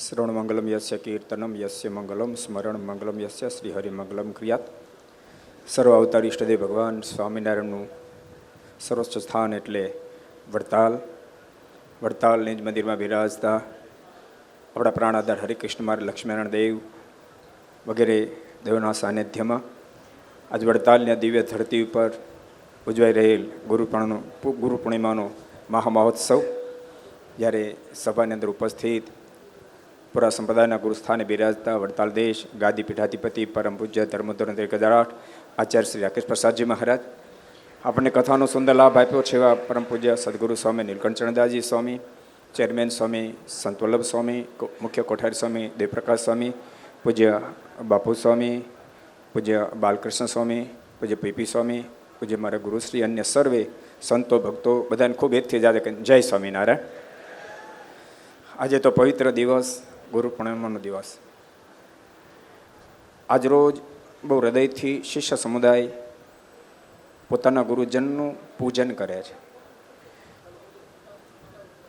શ્રવણમંગલમ યસ્ય કીર્તનમ યસ્ય મંગલમ સ્મરણ મંગલમ યસ્ય શ્રી હરિમંગલમ ક્રિયાત. સર્વ અવતાર ઈષ્ટદેવ ભગવાન સ્વામિનારાયણનું સર્વોચ્ચ સ્થાન એટલે વડતાલ નિજ મંદિરમાં બિરાજતા આપણા પ્રાણાધાર હરિકૃષ્ણ માર લક્ષ્મીનારાયણ દેવ વગેરે દેવના સાનિધ્યમાં આજ વડતાલની દિવ્ય ધરતી ઉપર ઉજવાઈ રહેલ ગુરુ પૂર્ણિમાનો મહામહોત્સવ જ્યારે સભાની અંદર ઉપસ્થિત પુરા સંપ્રદાયના ગુરુસ્થાને બિરાજતા વડતાલ દેશ ગાદી પીઠાધિપતિ પરમ પૂજ્ય ધર્મધોરણ 1008 આચાર્ય શ્રી રાકેશ પ્રસાદજી મહારાજ આપણને કથાનો સુંદર લાભ આપ્યો છે. એવા પરમ પૂજ્ય સદગુરુ સ્વામી નીલકંઠચરણદાસજી સ્વામી, ચેરમેન સ્વામી સંત વલ્લભ સ્વામી, મુખ્ય કોઠારી સ્વામી દેવપ્રકાશ સ્વામી, પૂજ્ય બાપુ સ્વામી, પૂજ્ય બાલકૃષ્ણ સ્વામી, પૂજ્ય પીપી સ્વામી, પૂજ્ય મારા ગુરુશ્રી, અન્ય સર્વે સંતો ભક્તો બધાને ખૂબ હેતથી જાદે જય સ્વામિનારાયણ. આજે તો પવિત્ર દિવસ, ગુરુ પૂર્ણિમાનો દિવસ. આજરોજ બહુ હૃદયથી શિષ્ય સમુદાય પોતાના ગુરુજનનું પૂજન કરે છે,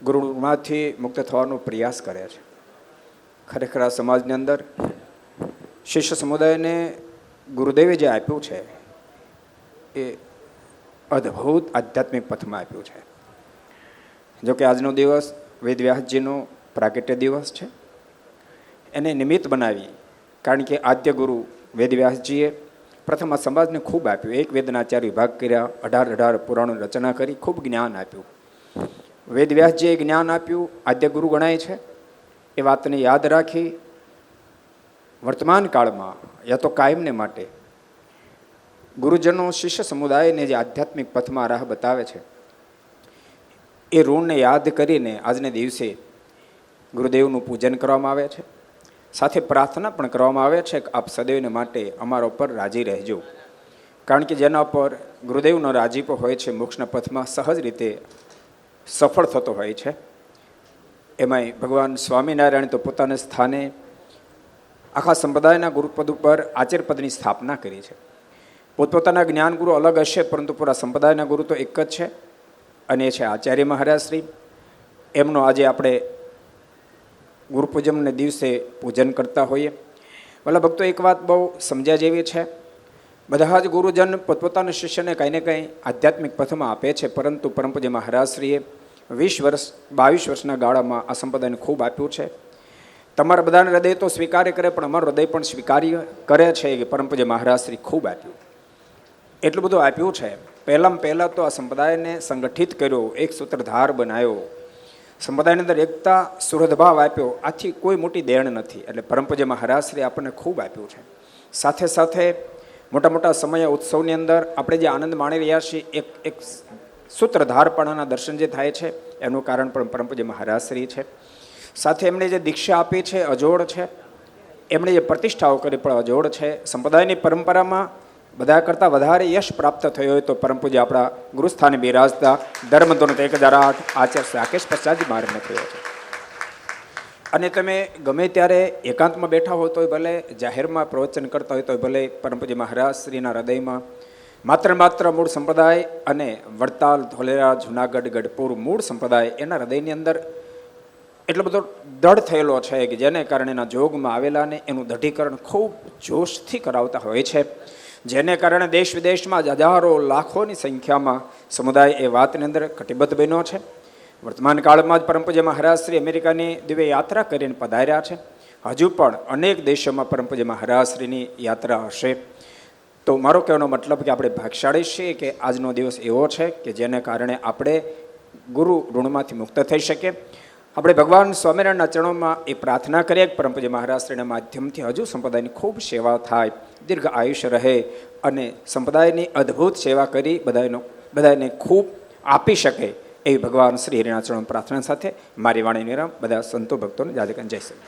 ગુરુમાંથી મુક્ત થવાનો પ્રયાસ કરે છે. ખરેખર આ સમાજની અંદર શિષ્ય સમુદાયને ગુરુદેવે જે આપ્યું છે એ અદ્ભુત આધ્યાત્મિક પથમાં આપ્યું છે. જોકે આજનો દિવસ વેદવ્યાસજીનો પ્રાગટ્ય દિવસ છે. એને નિમિત્ત બનાવી, કારણ કે આદ્ય ગુરુ વેદવ્યાસજીએ પ્રથમ આ સમાજને ખૂબ આપ્યું. એક વેદના 4 વિભાગ કર્યા, 18 પુરાણોની રચના કરી, ખૂબ જ્ઞાન આપ્યું. વેદવ્યાસજીએ જ્ઞાન આપ્યું, આદ્ય ગુરુ ગણાય છે. એ વાતને યાદ રાખી વર્તમાન કાળમાં યા તો કાયમને માટે ગુરુજનો શિષ્ય સમુદાયને જે આધ્યાત્મિક પથમાં રાહ બતાવે છે એ ઋણને યાદ કરીને આજને દિવસે ગુરુદેવનું પૂજન કરવામાં આવે છે. સાથે પ્રાર્થના પણ કરવામાં આવે છે કે આપ સદૈવને માટે અમારા ઉપર રાજી રહેજો. કારણ કે જેના પર ગુરુદેવનો રાજીપો હોય છે મોક્ષના પથમાં સહજ રીતે સફળ થતો હોય છે. એમાંય ભગવાન સ્વામિનારાયણ તો પોતાના સ્થાને આખા સંપ્રદાયના ગુરુપદ ઉપર આચાર્યપદની સ્થાપના કરી છે. પોતપોતાના જ્ઞાન ગુરુ અલગ હશે, પરંતુ પૂરા સંપ્રદાયના ગુરુ તો એક જ છે, અને એ છે આચાર્ય મહારાજ શ્રી. એમનો આજે આપણે ગુરુપૂજનને દિવસે પૂજન કરતા હોઈએ. ભલા ભક્તો, એક વાત બહુ સમજ્યા જેવી છે. બધા જ ગુરુજન પોતપોતાના શિષ્યને કંઈ ને કંઈ આધ્યાત્મિક પથમાં આપે છે, પરંતુ પરમ પૂજ્ય મહારાજશ્રીએ 22 વર્ષના ગાળામાં આ સંપ્રદાયને ખૂબ આપ્યું છે. તમારા બધાના હૃદય તો સ્વીકાર્ય કરે, પણ અમારું હૃદય પણ સ્વીકાર્ય કરે છે કે પરમ પૂજ્ય મહારાજશ્રી ખૂબ આપ્યું. એટલું બધું આપ્યું છે. પહેલાં તો આ સંપ્રદાયને સંગઠિત કર્યો, એક સૂત્રધાર બનાવ્યો, સંપ્રદાયની અંદર એકતા સુહૃદભાવ આપ્યો. આથી કોઈ મોટી દેણ નથી. એટલે પરમ પૂજ્ય મહારાજશ્રી આપણને ખૂબ આપ્યું છે. સાથે સાથે મોટા સમય ઉત્સવની અંદર આપણે જે આનંદ માણી રહ્યા છીએ, એક સૂત્રધારપણાના દર્શન જે થાય છે એનું કારણ પણ પરમ પૂજ્ય મહારાજશ્રી છે. સાથે એમણે જે દીક્ષા આપી છે અજોડ છે, એમણે જે પ્રતિષ્ઠાઓ કરી પણ અજોડ છે. સંપ્રદાયની પરંપરામાં બધા કરતાં વધારે યશ પ્રાપ્ત થયો હોય તો પરમ પૂજ્ય આપણા ગુરુસ્થાને બિરાજતા ધર્મધોરણ 1008 આચાર્ય શ્રી રાકેશ પ્રસાદજી મહારાજને થયો છે. અને તમે ગમે ત્યારે એકાંતમાં બેઠા હોય તોય ભલે, જાહેરમાં પ્રવચન કરતા હોય તોય ભલે, પરમ પૂજ્ય મહારાજ શ્રીના હૃદયમાં માત્ર મૂળ સંપ્રદાય અને વડતાલ, ધોલેરા, જુનાગઢ, ગઢપુર મૂળ સંપ્રદાય એના હૃદયની અંદર એટલો બધો દૃઢ થયેલો છે કે જેને કારણે એના જોગમાં આવેલાને એનું દઢીકરણ ખૂબ જોશથી કરાવતા હોય છે. જેને કારણે દેશ વિદેશમાં હજારો લાખોની સંખ્યામાં સમુદાય એ વાતની અંદર કટિબદ્ધ બન્યો છે. વર્તમાન કાળમાં જ પરમ પૂજ્ય મહારાજ શ્રી અમેરિકાની દિવ્ય યાત્રા કરીને પધાર્યા છે. હજુ પણ અનેક દેશોમાં પરમ પૂજ્ય મહારાજ શ્રીની યાત્રા હશે. તો મારો કહેવાનો મતલબ કે આપણે ભાગ્યશાળી છીએ કે આજનો દિવસ એવો છે કે જેને કારણે આપણે ગુરુ ઋણમાંથી મુક્ત થઈ શકીએ. આપણે ભગવાન સ્વામિનારાયણના ચરણોમાં એ પ્રાર્થના કરીએ કે પરમ પૂજ્ય મહારાજ શ્રીના માધ્યમથી હજુ સંપ્રદાયની ખૂબ સેવા થાય, દીર્ઘ આયુષ્ય રહે અને સંપ્રદાયની અદ્ભુત સેવા કરી બધાને ખૂબ આપી શકે એવી ભગવાન શ્રી હરિના ચરણોમાં પ્રાર્થના સાથે મારી વાણી વિરામ. બધા સંતો ભક્તોને જાજે જય શ્રી